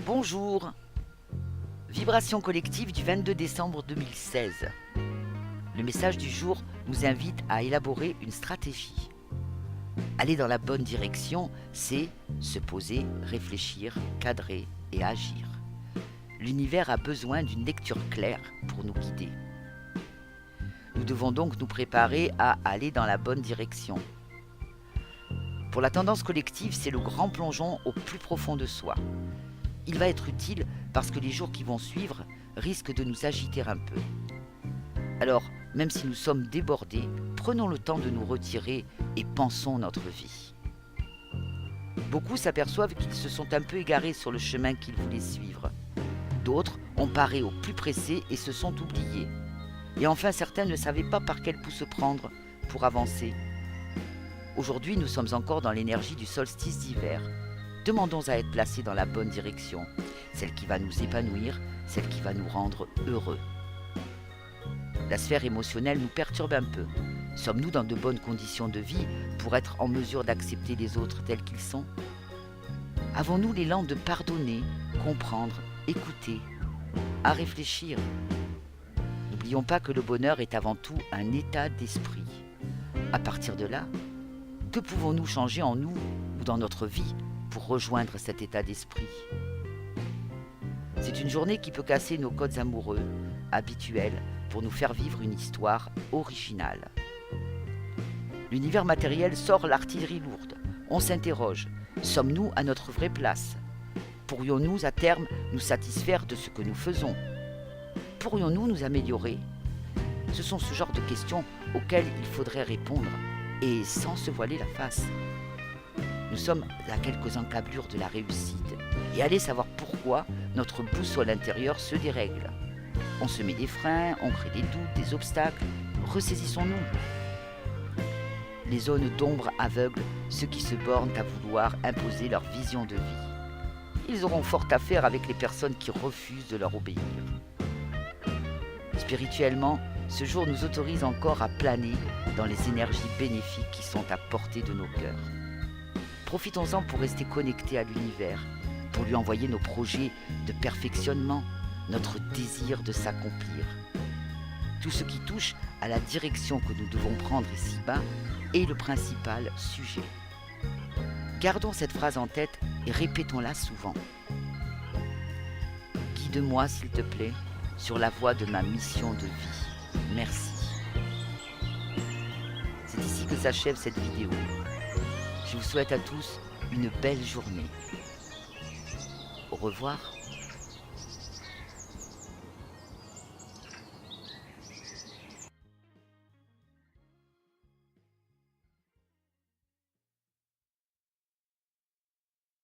Bonjour. Vibration collective du 22 décembre 2016. Le message du jour nous invite à élaborer une stratégie. Aller dans la bonne direction, c'est se poser, réfléchir, cadrer et agir. L'univers a besoin d'une lecture claire pour nous guider. Nous devons donc nous préparer à aller dans la bonne direction. Pour la tendance collective, c'est le grand plongeon au plus profond de soi. Il va être utile parce que les jours qui vont suivre risquent de nous agiter un peu. Alors, même si nous sommes débordés, prenons le temps de nous retirer et pensons notre vie. Beaucoup s'aperçoivent qu'ils se sont un peu égarés sur le chemin qu'ils voulaient suivre. D'autres ont paré au plus pressé et se sont oubliés. Et enfin, certains ne savaient pas par quel bout se prendre pour avancer. Aujourd'hui, nous sommes encore dans l'énergie du solstice d'hiver. Demandons à être placés dans la bonne direction, celle qui va nous épanouir, celle qui va nous rendre heureux. La sphère émotionnelle nous perturbe un peu. Sommes-nous dans de bonnes conditions de vie pour être en mesure d'accepter les autres tels qu'ils sont ? Avons-nous l'élan de pardonner, comprendre, écouter, à réfléchir ? N'oublions pas que le bonheur est avant tout un état d'esprit. À partir de là, que pouvons-nous changer en nous ou dans notre vie pour rejoindre cet état d'esprit ? C'est une journée qui peut casser nos codes amoureux, habituels, pour nous faire vivre une histoire originale. L'univers matériel sort l'artillerie lourde. On s'interroge. Sommes-nous à notre vraie place ? Pourrions-nous à terme nous satisfaire de ce que nous faisons ? Pourrions-nous nous améliorer ? Ce sont ce genre de questions auxquelles il faudrait répondre, et sans se voiler la face. Nous sommes à quelques encablures de la réussite, et allez savoir pourquoi notre boussole intérieure se dérègle. On se met des freins, on crée des doutes, des obstacles. Ressaisissons-nous. Les zones d'ombre aveuglent ceux qui se bornent à vouloir imposer leur vision de vie. Ils auront fort à faire avec les personnes qui refusent de leur obéir. Spirituellement, ce jour nous autorise encore à planer dans les énergies bénéfiques qui sont à portée de nos cœurs. Profitons-en pour rester connectés à l'univers, pour lui envoyer nos projets de perfectionnement, notre désir de s'accomplir. Tout ce qui touche à la direction que nous devons prendre ici-bas est le principal sujet. Gardons cette phrase en tête et répétons-la souvent. Guide-moi, s'il te plaît, sur la voie de ma mission de vie. Merci. C'est ici que s'achève cette vidéo. Je vous souhaite à tous une belle journée. Au revoir.